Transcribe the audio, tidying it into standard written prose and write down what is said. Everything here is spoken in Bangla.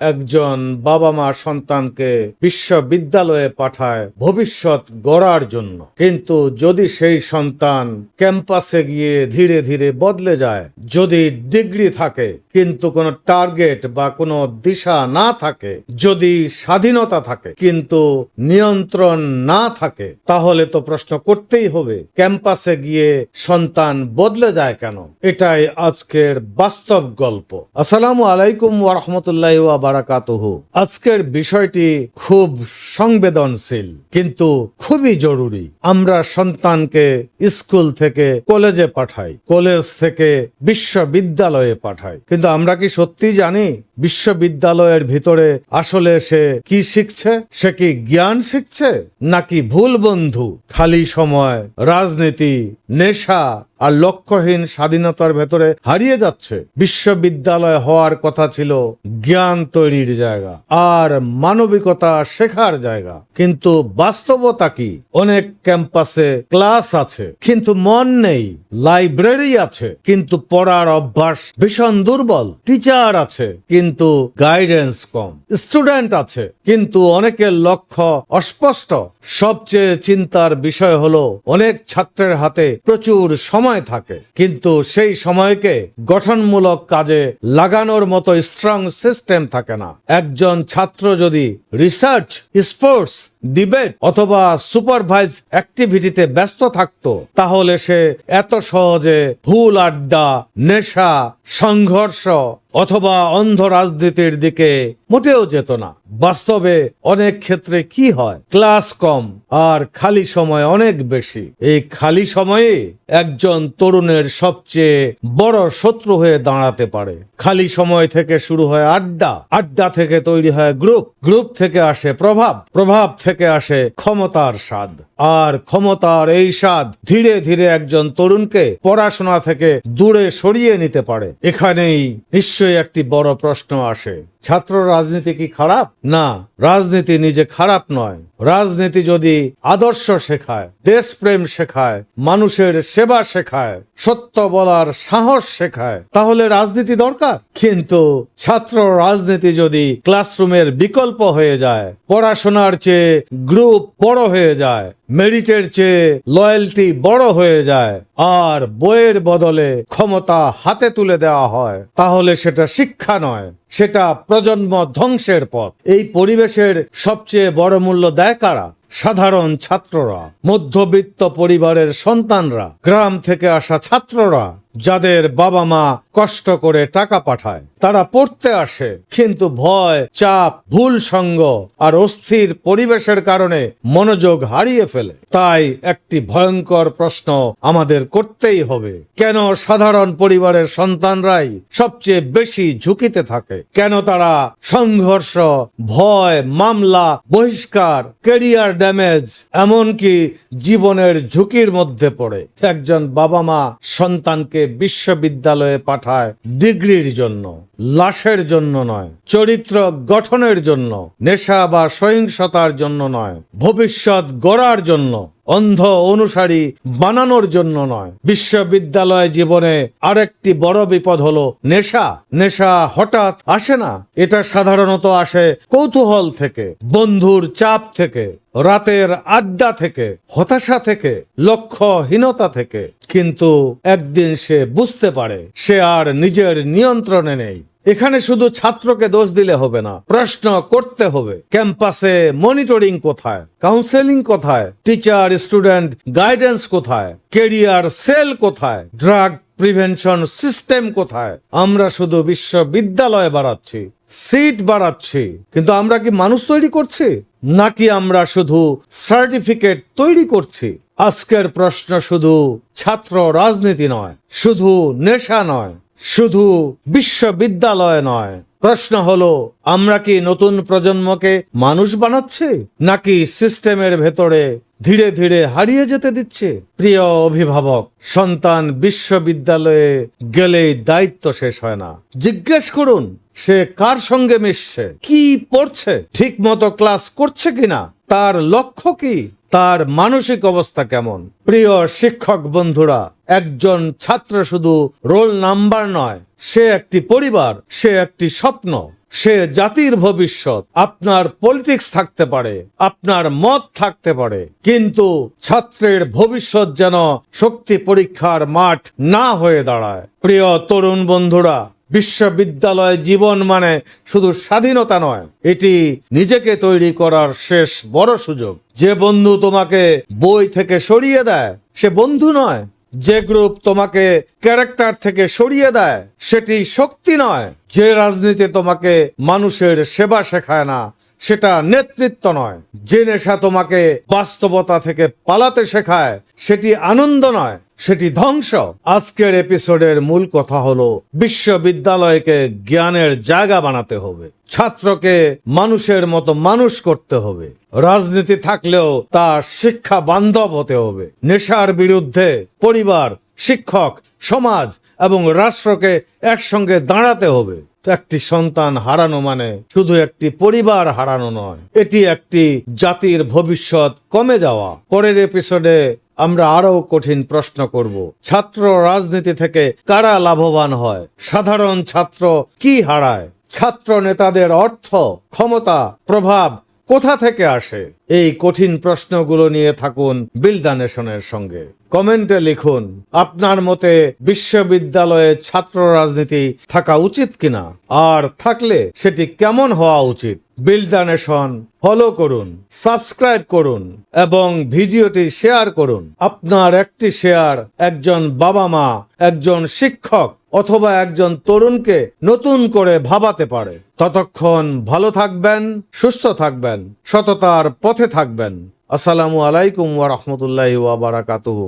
একজন বাবা মা সন্তানকে বিশ্ববিদ্যালয়ে পাঠায় ভবিষ্যৎ গড়ার জন্য, কিন্তু যদি সেই সন্তান ক্যাম্পাসে গিয়ে ধীরে ধীরে বদলে যায়, যদি ডিগ্রি থাকে কিন্তু কোনো টার্গেট বা কোনো দিশা না থাকে, যদি স্বাধীনতা থাকে কিন্তু নিয়ন্ত্রণ না থাকে, তাহলে তো প্রশ্ন করতেই হবে ক্যাম্পাসে গিয়ে সন্তান বদলে যায় কেন। এটাই আজকের বাস্তব গল্প। আসসালামু আলাইকুম ওয়া রাহমাতুল্লাহি ওয়া বারাকাতুহু। আজকের বিষয়টি খুব সংবেদনশীল কিন্তু খুবই জরুরি। আমরা সন্তানকে স্কুল থেকে কলেজে পাঠাই, কলেজ থেকে বিশ্ববিদ্যালয়ে পাঠাই, কিন্তু আমরা কি সত্যি জানি বিশ্ববিদ্যালয়ের ভিতরে আসলে সে কি শিখছে? সে কি জ্ঞান শিখছে নাকি ভুল বন্ধু, খালি সময়, রাজনীতি, নেশা আর লক্ষ্যহীন স্বাধীনতার ভেতরে হারিয়ে যাচ্ছে? বিশ্ববিদ্যালয় হওয়ার কথা ছিল জ্ঞান তৈরির জায়গা আর মানবিকতা শেখার জায়গা, কিন্তু বাস্তবতা কি? অনেক ক্যাম্পাসে ক্লাস আছে কিন্তু মন নেই, লাইব্রেরি আছে কিন্তু পড়ার অভ্যাস ভীষণ দুর্বল, টিচার আছে কিন্তু গাইডেন্স কম, স্টুডেন্ট আছে কিন্তু অনেকের লক্ষ্য অস্পষ্ট। সবচেয়ে চিন্তার বিষয় হলো অনেক ছাত্রের হাতে প্রচুর সময় থাকে কিন্তু সেই সময়কে গঠনমূলক কাজে লাগানোর মতো স্ট্রং সিস্টেম থাকে না। একজন ছাত্র যদি রিসার্চ, স্পোর্টস, ডিবেট অথবা সুপারভাইজ অ্যাক্টিভিটিতে ব্যস্ত থাকতো, তাহলে সে এত সহজে ভুল আড্ডা, নেশা, সংঘর্ষ অথবা অন্ধ রাজনীতির দিকে মোটেও যেত না। বাস্তবে অনেক ক্ষেত্রে কি হয়? ক্লাস কম আর খালি সময় অনেক বেশি। এই খালি সময়ে একজন তরুণের সবচেয়ে বড় শত্রু হয়ে দাঁড়াতে পারে। খালি সময় থেকে শুরু হয় আড্ডা, আড্ডা থেকে তৈরি হয় গ্রুপ, গ্রুপ থেকে আসে প্রভাব, প্রভাব থেকে আসে ক্ষমতার স্বাদ, আর ক্ষমতার এই স্বাদ ধীরে ধীরে একজন তরুণকে পড়াশোনা থেকে দূরে সরিয়ে নিতে পারে। এখানেই নিশ্চয়ই একটি বড় প্রশ্ন আসে, ছাত্র রাজনীতি কি খারাপ? না, রাজনীতি নিজে খারাপ নয়। রাজনীতি যদি আদর্শ শেখায়, দেশপ্রেম শেখায়, মানুষের সেবা শেখায়, সত্য বলার সাহস শেখায়, তাহলে রাজনীতি দরকার। কিন্তু ছাত্র রাজনীতি যদি ক্লাসরুমের বিকল্প হয়ে যায়, পড়াশোনার চেয়ে গ্রুপ বড় হয়ে যায়, মেরিটের চেয়ে লয়্যালটি বড় হয়ে যায়, আর বইয়ের বদলে ক্ষমতা হাতে তুলে দেওয়া হয়, তাহলে সেটা শিক্ষা নয়, সেটা প্রজন্ম ধ্বংসের পথ। এই পরিবেশের সবচেয়ে বড় মূল্য দেয় কারা? সাধারণ ছাত্ররা, মধ্যবিত্ত পরিবারের সন্তানরা, গ্রাম থেকে আসা ছাত্ররা, যাদের বাবা মা কষ্ট করে টাকা পাঠায়। তারা পড়তে আসে কিন্তু ভয়, চাপ, ভুল সঙ্গ আর অস্থির পরিবেশের কারণে মনোযোগ হারিয়ে ফেলে। তাই একটি ভয়ঙ্কর প্রশ্ন আমাদের করতেই হবে, কেন সাধারণ পরিবারের সন্তানরাই সবচেয়ে বেশি ঝুঁকিতে থাকে? কেন তারা সংঘর্ষ, ভয়, মামলা, বহিষ্কার, ক্যারিয়ার ড্যামেজ, এমনকি জীবনের ঝুঁকির মধ্যে পড়ে? একজন বাবা মা সন্তানকে বিশ্ববিদ্যালয়ে পাঠায় ডিগ্রির জন্য, লাশের জন্য নয়, চরিত্র গঠনের জন্য, নেশা বা সহিংসতার জন্য নয়, ভবিষ্যৎ গড়ার জন্য, অন্ধ অনুসারী বানানোর জন্য নয়। বিশ্ববিদ্যালয় জীবনে আরেকটি বড় বিপদ হলো নেশা। নেশা হঠাৎ আসে না, এটা সাধারণত আসে কৌতূহল থেকে, বন্ধুর চাপ থেকে, রাতের আড্ডা থেকে, হতাশা থেকে, লক্ষ্যহীনতা থেকে। কিন্তু একদিন সে বুঝতে পারে সে আর নিজের নিয়ন্ত্রণে নেই। এখানে শুধু ছাত্রকে দোষ দিলে হবে না, প্রশ্ন করতে হবে ক্যাম্পাসে মনিটরিং কোথায়, কাউন্সেলিং কোথায়, টিচার স্টুডেন্ট গাইডেন্স কোথায়, ক্যারিয়ার সেল কোথায়, ড্রাগ প্রিভেনশন সিস্টেম কোথায়? আমরা শুধু বিশ্ববিদ্যালয় বাড়াচ্ছি, সিট বাড়াচ্ছি, কিন্তু আমরা কি মানুষ তৈরি করছি নাকি আমরা শুধু সার্টিফিকেট তৈরি করছি? আজকের প্রশ্ন শুধু ছাত্র রাজনীতি নয়, শুধু নেশা নয়, শুধু বিশ্ববিদ্যালয় নয়। প্রশ্ন হলো, আমরা কি নতুন প্রজন্মকে মানুষ বানাচ্ছি নাকি সিস্টেমের ভেতরে ধীরে ধীরে হারিয়ে যেতে দিচ্ছে? প্রিয় অভিভাবক, সন্তান বিশ্ববিদ্যালয়ে গেলেই দায়িত্ব শেষ হয় না। জিজ্ঞেস করুন সে কার সঙ্গে মিশছে, কি পড়ছে, ঠিক মতো ক্লাস করছে কিনা, তার লক্ষ্য কি, তার মানসিক অবস্থা কেমন। প্রিয় শিক্ষক বন্ধুরা, একজন ছাত্র শুধু রোল নাম্বার নয়, সে একটি পরিবার, সে একটি স্বপ্ন। সে জাতির ভবিষ্যৎ। আপনার পলিটিক্স থাকতে পারে, আপনার মত থাকতে পারে, কিন্তু ছাত্রের ভবিষ্যৎ যেন শক্তি পরীক্ষার মাঠ না হয়ে দাঁড়ায়। প্রিয় তরুণ বন্ধুরা, বিশ্ববিদ্যালয় জীবন মানে শুধু স্বাধীনতা নয়, এটি নিজেকে তৈরি করার শেষ বড় সুযোগ। যে বন্ধু তোমাকে বই থেকে সরিয়ে দেয় সে বন্ধু নয়, যে গ্রুপ তোমাকে ক্যারেক্টার থেকে সরিয়ে দেয় সেটি শক্তি নয়, যে রাজনীতি তোমাকে মানুষের সেবা শেখায় না সেটা নেতৃত্ব নয়, যে নেশা তোমাকে বাস্তবতা থেকে পালাতে শেখায় সেটি আনন্দ নয়, সেটি ধ্বংস। আজকের এপিসোডের মূল কথা হলো বিশ্ববিদ্যালয়কে জ্ঞানের জায়গা বানাতে হবে, ছাত্রকে মানুষের মতো মানুষ করতে হবে। রাজনীতি থাকলেও তা শিক্ষা বান্ধব হতে হবে। নেশার বিরুদ্ধে পরিবার, শিক্ষক, সমাজ এবং রাষ্ট্রকে একসঙ্গে দাঁড়াতে হবে। একটি সন্তান হারানো মানে শুধু একটি পরিবার হারানো নয়, এটি একটি জাতির ভবিষ্যৎ কমে যাওয়া। পরের এপিসোডে আমরা আরো কঠিন প্রশ্ন করব। ছাত্র রাজনীতি থেকে কারা লাভবান হয়? সাধারণ ছাত্র কি হারায়? ছাত্র নেতাদের অর্থ, ক্ষমতা, প্রভাব কোথা থেকে আসে? এই কঠিন প্রশ্নগুলো নিয়ে থাকুন বিল্ড দ্য নেশনের সঙ্গে। কমেন্টে লিখুন আপনার মতে বিশ্ববিদ্যালয়ে ছাত্র রাজনীতি থাকা উচিত কিনা, আর থাকলে সেটি কেমন হওয়া উচিত। বিল্ড দ্য নেশন ফলো করুন, সাবস্ক্রাইব করুন এবং ভিডিওটি শেয়ার করুন। আপনার একটি শেয়ার একজন বাবা মা, একজন শিক্ষক অথবা একজন তরুণকে নতুন করে ভাবাতে পারে। ততক্ষণ ভালো থাকবেন, সুস্থ থাকবেন, সততার পথে থাকবেন। আসসালামু আলাইকুম ওয়া রাহমাতুল্লাহি ওয়া বারাকাতুহু।